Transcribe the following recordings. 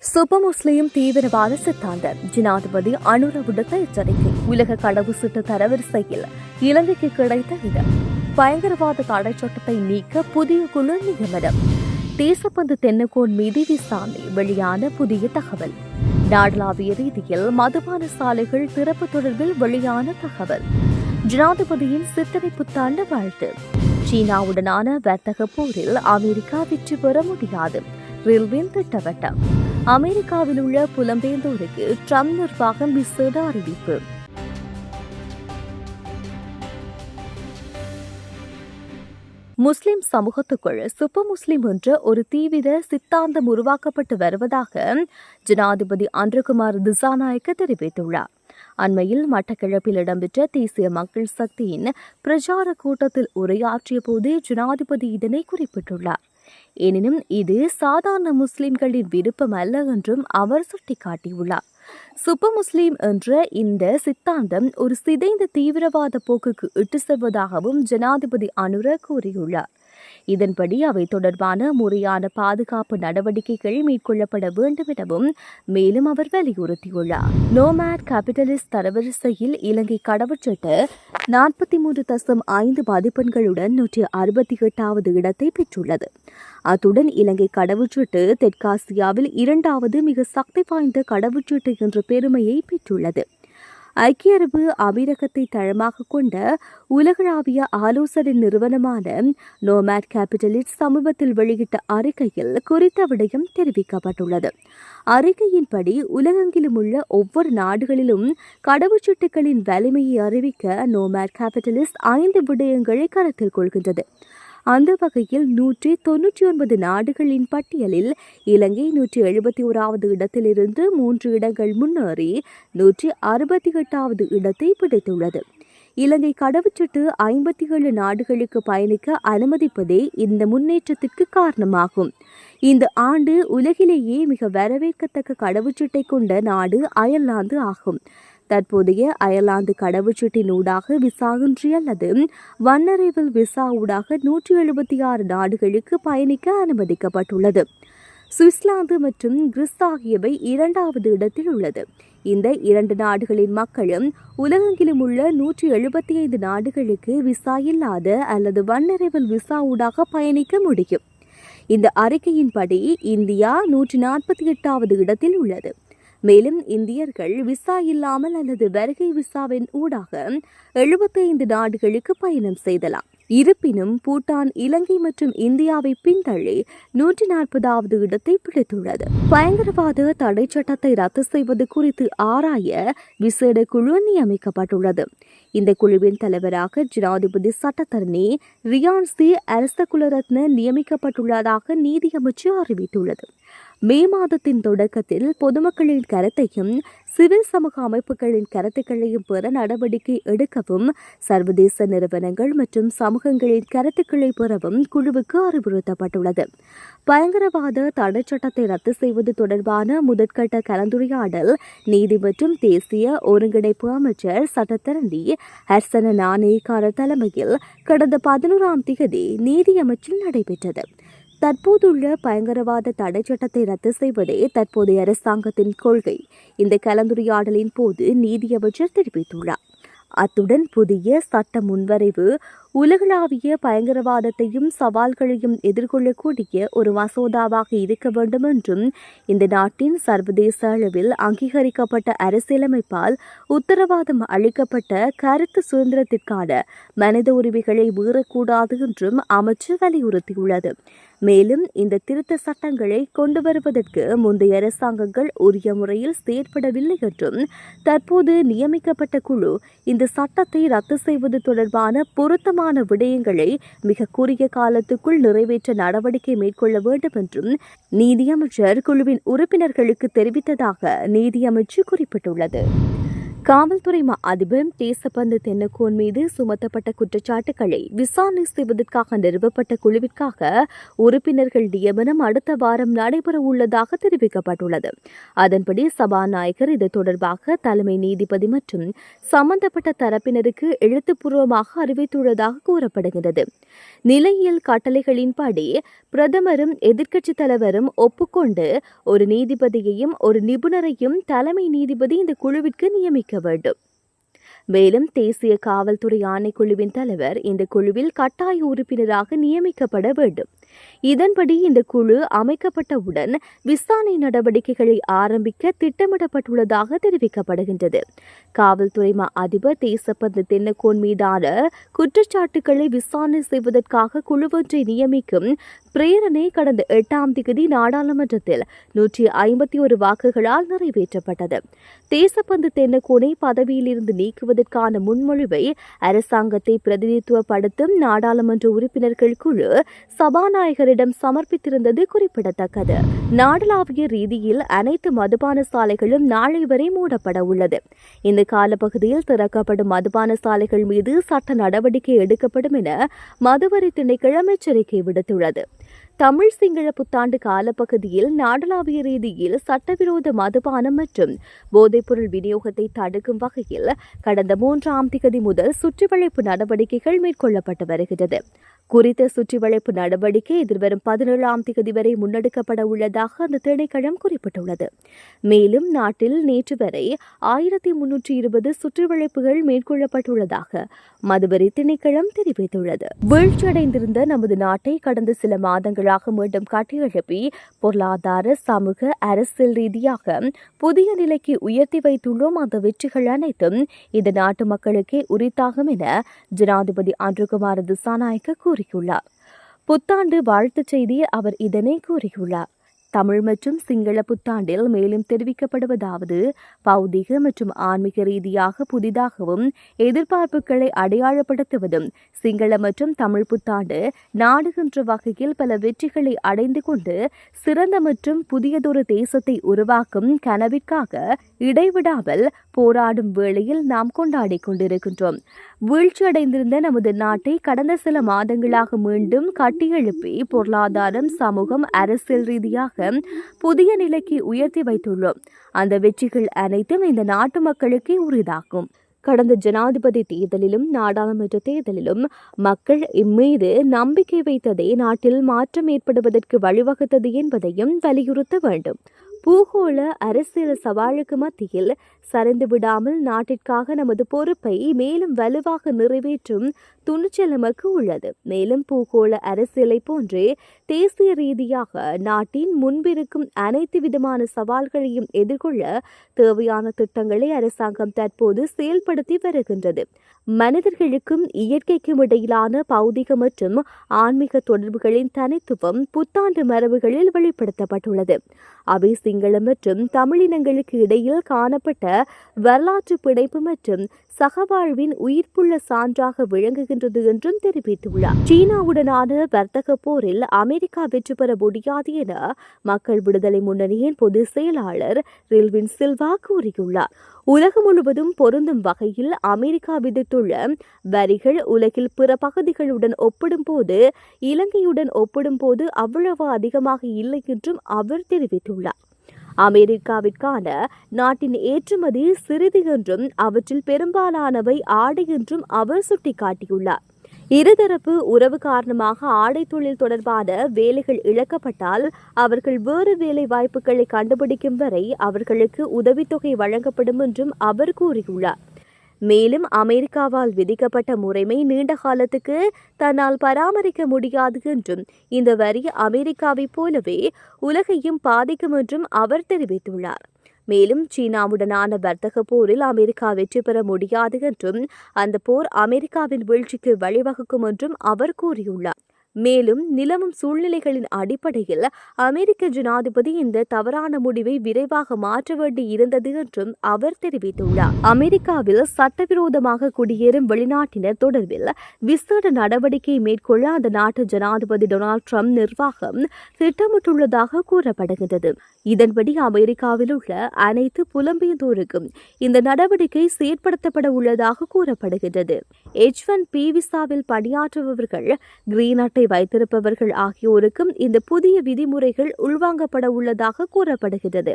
சுப முஸ்லிம் தீவிரவாத சித்தாந்தம் ஜனாதிபதி அனுர விடுத்த எச்சரிக்கை. உலக கடவுச்சீட்டு தரவரிசையில் இலங்கைக்கு கிடைத்த இடம். பயங்கரவாத தடை சட்டத்தை நீக்க புதிய குழு நியமனம். தேசப்பந்து தென்னகோன் மீது விசாரணை வெளியான புதிய தகவல். நாடளாவிய ரீதியில் மதுபான சாலைகள் திறப்பு தொடர்பில் வெளியான தகவல். ஜனாதிபதியின் சித்திரை புத்தாண்டு வாழ்த்து. சீனாவுடனான வர்த்தக போரில் அமெரிக்கா வெற்றி பெற முடியாது. ரில்வின் திட்டவட்டம். அமெரிக்காவில் உள்ள புலம்பெயர்ந்தோருக்கு ட்ரம்ப் நிர்வாகம் விசேட அறிவிப்பு. முஸ்லிம் சமூகத்துக்குள் சுப்ப முஸ்லிம் என்ற ஒரு தீவிர சித்தாந்தம் உருவாக்கப்பட்டு வருவதாக ஜனாதிபதி அன்ருகுமார் திசாநாயக்க தெரிவித்துள்ளார். அண்மையில் மட்டக்களப்பில் இடம்பெற்ற தேசிய மக்கள் சக்தியின் பிரச்சார கூட்டத்தில் உரையாற்றிய போது ஜனாதிபதி இதனை குறிப்பிட்டுள்ளார். எனினும் இது சாதாரண முஸ்லிம்களின் விருப்பம் அல்ல என்றும் அவர் சுட்டிக்காட்டியுள்ளார். சுப்ப முஸ்லிம் என்ற இந்த சித்தாந்தம் ஒரு சிதைந்த தீவிரவாத போக்குக்கு இட்டு செல்வதாகவும் ஜனாதிபதி அனுர கூறியுள்ளார். இதன்படி அவை தொடர்பான முறையான பாதுகாப்பு நடவடிக்கைகள் மேற்கொள்ளப்பட வேண்டும் எனவும் மேலும் அவர் வலியுறுத்தியுள்ளார். நோமேட் கேபிட்டலிஸ்ட் தரவரிசையில் இலங்கை கடவுச்சீட்டு 43.5 மதிப்பெண்களுடன் 168வது இடத்தை பெற்றுள்ளது. அத்துடன் இலங்கை கடவுச்சீட்டு தெற்காசியாவில் 2வது மிக சக்தி வாய்ந்த கடவுச்சீட்டு என்ற பெருமையை பெற்றுள்ளது. ஐக்கிய அரபு அமீரகத்தை தளமாக கொண்ட உலகளாவிய ஆலோசனை நிறுவனமான நோமேட் கேபிட்டலிஸ்ட் சமீபத்தில் வெளியிட்ட அறிக்கையில் குறித்த விடயம் தெரிவிக்கப்பட்டுள்ளது. அறிக்கையின்படி உலகெங்கிலும் உள்ள ஒவ்வொரு நாடுகளிலும் கடவுச்சீட்டுகளின் வலிமையை அறிவிக்க நோமேட் கேபிட்டலிஸ்ட் 5 விடயங்களை கருத்தில் கொள்கின்றது. அந்த வகையில் 199 நாடுகளின் பட்டியலில் இலங்கை 171வது இடத்திலிருந்து 3 இடங்கள் முன்னேறி 168வது இடத்தை பிடித்துள்ளது. இலங்கை கடவுச்சீட்டு 57 நாடுகளுக்கு பயணிக்க அனுமதிப்பதே இந்த முன்னேற்றத்திற்கு காரணமாகும். இந்த ஆண்டு உலகிலேயே மிக வரவேற்கத்தக்க கடவுச்சீட்டை கொண்ட நாடு அயர்லாந்து ஆகும். தற்போதைய அயர்லாந்து கடவுச்சீட்டின் ஊடாக விசாயின்றி அல்லது வன்னரைவில் விசா ஊடாக 176 நாடுகளுக்கு பயணிக்க அனுமதிக்கப்பட்டுள்ளது. சுவிட்சர்லாந்து மற்றும் கிரீஸ் ஆகியவை 2வது இடத்தில் உள்ளது. இந்த 2 நாடுகளின் மக்களும் உலகெங்கிலும் உள்ள 175 நாடுகளுக்கு விசா இல்லாத அல்லது வன்னரைவில் விசா ஊடாக பயணிக்க முடியும். இந்த அறிக்கையின்படி இந்தியா 148வது இடத்தில் உள்ளது. மேலும் இந்தியர்கள் விசா இல்லாமல் அல்லது வருகை விசாவின் ஊடாக 75 நாடுகளுக்கு பயணம் செய்தலாம். இருப்பினும் பூட்டான் இலங்கை மற்றும் இந்தியாவை பின்தள்ளி 140வது இடத்தை பிடித்துள்ளது. பயங்கரவாத தடை சட்டத்தை ரத்து செய்வது குறித்து ஆராய விசேட குழு நியமிக்கப்பட்டுள்ளது. இந்த குழுவின் தலைவராக ஜனாதிபதி சட்டத்தரணி ரியான் சி அரசகுலரத்ன நியமிக்கப்பட்டுள்ளதாக நீதியமைச்சு அறிவித்துள்ளது. மே மாதத்தின் தொடக்கத்தில் பொதுமக்களின் கருத்தையும் சிவில் சமூக அமைப்புகளின் கருத்துக்களையும் பெற நடவடிக்கை எடுக்கவும் சர்வதேச நிறுவனங்கள் மற்றும் சமூகங்களின் கருத்துக்களை பெறவும் குழுவுக்கு அறிவுறுத்தப்பட்டுள்ளது. பயங்கரவாத தடை சட்டத்தை ரத்து செய்வது தொடர்பான முதற்கட்ட கலந்துரையாடல் நீதி மற்றும் தேசிய ஒருங்கிணைப்பு அமைச்சர் சட்டத்தரணி ஹர்சன நாணயக்கார தலைமையில் கடந்த 11ஆம் தேதி நீதியமைச்சில் நடைபெற்றது. தற்போதுள்ள பயங்கரவாத தடை சட்டத்தை ரத்து செய்வதே தற்போதைய அரசாங்கத்தின் கொள்கை. இந்த கலந்துரையாடலின் போது நீதியமைச்சர் தெரிவித்துள்ளார். அத்துடன் புதிய சட்ட முன்வரைவு உலகளாவிய பயங்கரவாதத்தையும் சவால்களையும் எதிர்கொள்ளக்கூடிய ஒரு மசோதாவாக இருக்க வேண்டும் என்றும் இந்த நாட்டின் சர்வதேச அளவில் அங்கீகரிக்கப்பட்ட அரசியலமைப்பால் உத்தரவாதம் அளிக்கப்பட்ட கருத்து சுதந்திரத்திற்கான மனித உரிமைகளை மீறக்கூடாது என்றும் அமைச்சர் வலியுறுத்தியுள்ளது. மேலும் இந்த திருத்த சட்டங்களை கொண்டு வருவதற்கு முந்தைய அரசாங்கங்கள் உரிய முறையில் செயற்படவில்லை என்றும் தற்போது நியமிக்கப்பட்ட குழு இந்த சட்டத்தை ரத்து செய்வது தொடர்பான பொருத்தமான விடயங்களை மிக குறுகிய காலத்துக்குள் நிறைவேற்ற நடவடிக்கை மேற்கொள்ள வேண்டும் என்றும் நீதியமைச்சர் குழுவின் உறுப்பினர்களுக்கு தெரிவித்ததாக நீதியமைச்சு குறிப்பிட்டுள்ளது. காவல்துறை அதிபர் தேசபந்து தென்னக்கோன் மீது சுமத்தப்பட்ட குற்றச்சாட்டுகளை விசாரணை செய்வதற்காக நிறுவப்பட்ட குழுவிற்காக உறுப்பினர்கள் நியமனம் அடுத்த வாரம் நடைபெற உள்ளதாக தெரிவிக்கப்பட்டுள்ளது. அதன்படி சபாநாயகர் இது தொடர்பாக தலைமை நீதிபதி மற்றும் சம்பந்தப்பட்ட தரப்பினருக்கு எழுத்துப்பூர்வமாக அறிவித்துள்ளதாக கூறப்படுகிறது. நிலையியல் கட்டளைகளின்படி பிரதமரும் எதிர்க்கட்சித் தலைவரும் ஒப்புக்கொண்டு ஒரு நீதிபதியையும் ஒரு நிபுணரையும் தலைமை நீதிபதி இந்த குழுவிற்கு நியமிக்க வேண்டும். மேலும் தேசிய காவல்துறை ஆணைக்குழுவின் தலைவர் இந்த குழுவில் கட்டாய உறுப்பினராக நியமிக்கப்பட வேண்டும். இதன்படி இந்த குழு அமைக்கப்பட்டவுடன் விசாரணை நடவடிக்கைகளை ஆரம்பிக்க திட்டமிடப்பட்டுள்ளதாக தெரிவிக்கப்படுகின்றது. காவல்துறை அதிபர் தேசபந்து தென்னக்கோன் மீதான குற்றச்சாட்டுகளை விசாரணை செய்வதற்காக குழுவொன்றை நியமிக்கும் பிரேரணை கடந்த 8ஆம் தேதி நாடாளுமன்றத்தில் 151 வாக்குகளால் நிறைவேற்றப்பட்டது. தேசபந்து தென்னக்கோனை பதவியிலிருந்து நீக்குவதற்கான முன்மொழிவை அரசாங்கத்தை பிரதிநிதித்துவப்படுத்தும் நாடாளுமன்ற உறுப்பினர்கள் குழு சபாநாயகரிடம் சமர்ப்பித்திருந்தது குறிப்பிடத்தக்கது. நாடளாவிய ரீதியில் அனைத்து மதுபான சாலைகளும் நாளை வரை மூடப்பட உள்ளது. இந்த காலப்பகுதியில் திறக்கப்படும் மதுபான சாலைகள் மீது சட்ட நடவடிக்கை எடுக்கப்படும் என மதுவரி திணைக்களம் எச்சரிக்கை விடுத்துள்ளது. தமிழ் சிங்கள புத்தாண்டு காலப்பகுதியில் நாடளாவிய ரீதியில் சட்டவிரோத மதுபானம் மற்றும் போதைப்பொருள் விநியோகத்தை தடுக்கும் வகையில் கடந்த 3ஆம் தேதி முதல் சுற்றிவளைப்பு நடவடிக்கைகள் மேற்கொள்ளப்பட்டு வருகிறது. குறித்த சுற்றிவளைப்பு நடவடிக்கை எதிர்வரும் 17ஆம் தேதி வரை முன்னெடுக்கப்பட உள்ளதாக அந்த திணைக்களம் குறிப்பிட்டுள்ளது. மேலும் நாட்டில் நேற்று வரை 1320 சுற்றிவளைப்புகள் மேற்கொள்ளப்பட்டுள்ளதாக மதுவரி திணைக்களம் தெரிவித்துள்ளது. வீழ்ச்சியடைந்திருந்த நமது நாட்டை கடந்த சில மாதங்களாக மீண்டும் கட்டியெழுப்பி பொருளாதார, சமூக, அரசியல் ரீதியாக புதிய நிலைக்கு உயர்த்தி வைத்துள்ளோம். அந்த வெற்றிகள் அனைத்தும் இந்த நாட்டு மக்களுக்கே உரித்தாகும் என ஜனாதிபதி அன்ருகுமார திசாநாயக்க கூறியுள்ளார். புத்தாண்டு வாழ்த்துச் செய்தியில் அவர் இதனை கூறியுள்ளார். தமிழ் மற்றும் சிங்கள புத்தாண்டில் மேலும் தெரிவிக்கப்படுவதாவது, பௌதிக மற்றும் ஆன்மீக ரீதியாக புதிதாகவும் எதிர்பார்ப்புகளை அடையாளப்படுத்துவதும் சிங்கள மற்றும் தமிழ் புத்தாண்டு நாடுகின்ற வகையில் பல வெற்றிகளை அடைந்து கொண்டு சிறந்த மற்றும் புதியதொரு தேசத்தை உருவாக்கும் கனவிற்காக இடைவிடாமல் போராடும் வேளையில் நாம் கொண்டாடி கொண்டிருக்கின்றோம். வீழ்ச்சியடைந்திருந்த நமது நாட்டை கடந்த சில மாதங்களாக மீண்டும் கட்டியெழுப்பி பொருளாதாரம், சமூகம், அரசியல் ரீதியாக புதிய நிலைக்கு உயர்த்தி வைத்துள்ளோம். அந்த வெற்றிகள் அனைத்தும் இந்த நாட்டு மக்களுக்கே உரிதாகும். கடந்த ஜனாதிபதி தேர்தலிலும் நாடாளுமன்ற தேர்தலிலும் மக்கள் இம்மீது நம்பிக்கை வைத்ததே நாட்டில் மாற்றம் ஏற்படுவதற்கு வழிவகுத்தது என்பதையும் வலியுறுத்த வேண்டும். பூகோள அரசியல் சவாலுக்கு மத்தியில் சரிந்து விடாமல் நாட்டிற்காக நமது பொறுப்பை மேலும் வலுவாக நிறைவேற்றும் துணிச்சல் நமக்கு உள்ளது. மேலும் பூகோள அரசியலை போன்றே தேசிய ரீதியாக நாட்டின் முன்பிருக்கும் அனைத்து விதமான சவால்களையும் எதிர்கொள்ள தேவையான திட்டங்களை அரசாங்கம் தற்போது செயல்படுத்தி வருகின்றது. மனிதர்களுக்கும் இயற்கைக்கும் இடையிலான பௌதிக மற்றும் ஆன்மீக தொடர்புகளின் தனித்துவம் புத்தாண்டு மரபுகளில் வெளிப்படுத்தப்பட்டுள்ளது. அவை சிங்கள மற்றும் தமிழினங்களுக்கு இடையில் காணப்பட்ட வரலாற்று பிணைப்பு மற்றும் சகவாழ்வின் உயிர்ப்புள்ள சான்றாக விளங்குகின்றது என்றும் தெரிவித்துள்ளார். சீனாவுடனான வர்த்தக போரில் அமெரிக்கா வெற்றி பெற முடியாது என மக்கள் விடுதலை முன்னணியின் பொதுச் செயலாளர் ரில்வின் சில்வா கூறியுள்ளார். உலகம் முழுவதும் பொருந்தும் வகையில் அமெரிக்கா விதித்துள்ள வரிகள் உலகில் பிற பகுதிகளுடன் ஒப்பிடும்போது இலங்கையுடன் ஒப்பிடும்போது அவ்வளவு அதிகமாக இல்லை என்றும் அவர் தெரிவித்துள்ளார். அமெரிக்காவிற்கான நாட்டின் ஏற்றுமதி சிறிது என்றும் அவற்றில் பெரும்பாலானவை ஆடை என்றும் அவர் சுட்டிக்காட்டியுள்ளார். இருதரப்பு உறவு காரணமாக ஆடை தொழில் தொடர்பான வேலைகள் இழக்கப்பட்டால் அவர்கள் வேறு வேலை வாய்ப்புகளை கண்டுபிடிக்கும் வரை அவர்களுக்கு உதவித்தொகை வழங்கப்படும் என்றும் அவர் கூறியுள்ளார். மேலும் அமெரிக்காவால் விதிக்கப்பட்ட முறைமை நீண்ட காலத்துக்கு தன்னால் பராமரிக்க முடியாது என்றும் இந்த வரி அமெரிக்காவைப் போலவே உலகையும் பாதிக்கும் என்றும் அவர் தெரிவித்துள்ளார். மேலும் சீனாவுடனான வர்த்தக போரில் அமெரிக்கா வெற்றி பெற முடியாது என்றும் அந்த போர் அமெரிக்காவின் வீழ்ச்சிக்கு வழிவகுக்கும் என்றும் அவர் கூறியுள்ளார். மேலும் நிலவும் சூழ்நிலைகளின் அடிப்படையில் அமெரிக்க ஜனாதிபதி இந்த தவறான முடிவை விரைவாக மாற்ற வேண்டி இருந்தது என்றும் அவர் தெரிவித்துள்ளார். அமெரிக்காவில் சட்டவிரோதமாக குடியேறும் வெளிநாட்டினர் தொடர்பில் விசேட நடவடிக்கை மேற்கொள்ள அந்த நாட்டு ஜனாதிபதி டொனால்ட் ட்ரம்ப் நிர்வாகம் திட்டமிட்டுள்ளதாக கூறப்படுகிறது. இதன்படி அமெரிக்காவில் உள்ள அனைத்து புலம்பெயர்ந்தோருக்கும் இந்த நடவடிக்கை செயற்படுத்தப்பட உள்ளதாக கூறப்படுகிறது. H1B விசாவில் பணியாற்றுபவர்கள், கிரீன் அட்டை வைத்திருப்பவர்கள் ஆகியோருக்கும் இந்த புதிய விதிமுறைகள் உள்வாங்கப்பட உள்ளதாக கூறப்படுகிறது.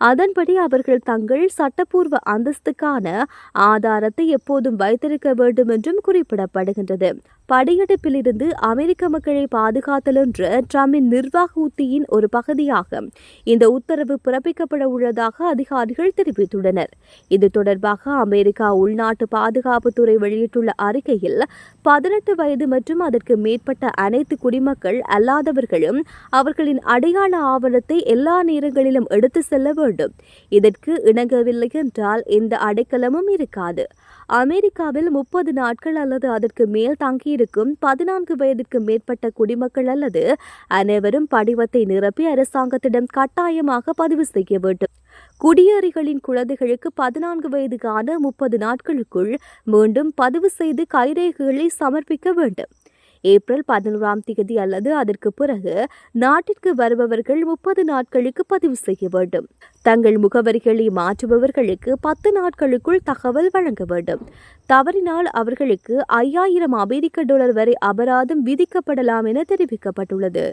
அதன்படி அவர்கள் தங்கள் சட்டப்பூர்வ அந்தஸ்துக்கான ஆதாரத்தை எப்போதும் வைத்திருக்க வேண்டும் என்றும் குறிப்பிடப்படுகின்றது. படையெடுப்பிலிருந்து அமெரிக்க மக்களை பாதுகாத்தல் என்ற ட்ரம்பின் நிர்வாக உத்தியின் ஒரு பகுதியாக இந்த உத்தரவு பிறப்பிக்கப்பட உள்ளதாக அதிகாரிகள் தெரிவித்துள்ளனர். இது தொடர்பாக அமெரிக்கா உள்நாட்டு பாதுகாப்புத்துறை வெளியிட்டுள்ள அறிக்கையில் 18 வயது மற்றும் அதற்கு மேற்பட்ட அனைத்து குடிமக்கள் அல்லாதவர்களும் அவர்களின் அடையாள ஆவணத்தை எல்லா நேரங்களிலும் எடுத்து செல்ல வேண்டும். இதற்கு இணங்கவில்லை என்றால் எந்த அடைக்கலமும் இருக்காது. அமெரிக்காவில் 30 நாட்கள் அல்லது அதற்கு மேல் தங்கியிருக்கும் 14 வயதுக்கு மேற்பட்ட குடிமக்கள் அல்லது அனைவரும் படிவத்தை நிரப்பி அரசாங்கத்திடம் கட்டாயமாக பதிவு செய்ய வேண்டும். குடியேறிகளின் குழந்தைகளுக்கு 14 வயதுக்கான 30 நாட்களுக்குள் மீண்டும் பதிவு செய்து கைரேகைகளை சமர்ப்பிக்க வேண்டும். ஏப்ரல் 11ஆம் தேதி அல்லது அதற்கு பிறகு நாட்டிற்கு வருபவர்கள் 30 நாட்களுக்கு பதிவு செய்ய வேண்டும். தங்கள் முகவரிகளை மாற்றுபவர்களுக்கு 10 நாட்களுக்குள் தகவல் வழங்க வேண்டும். தவறினால் அவர்களுக்கு $5000 வரை அபராதம் விதிக்கப்படலாம் என தெரிவிக்கப்பட்டுள்ளது.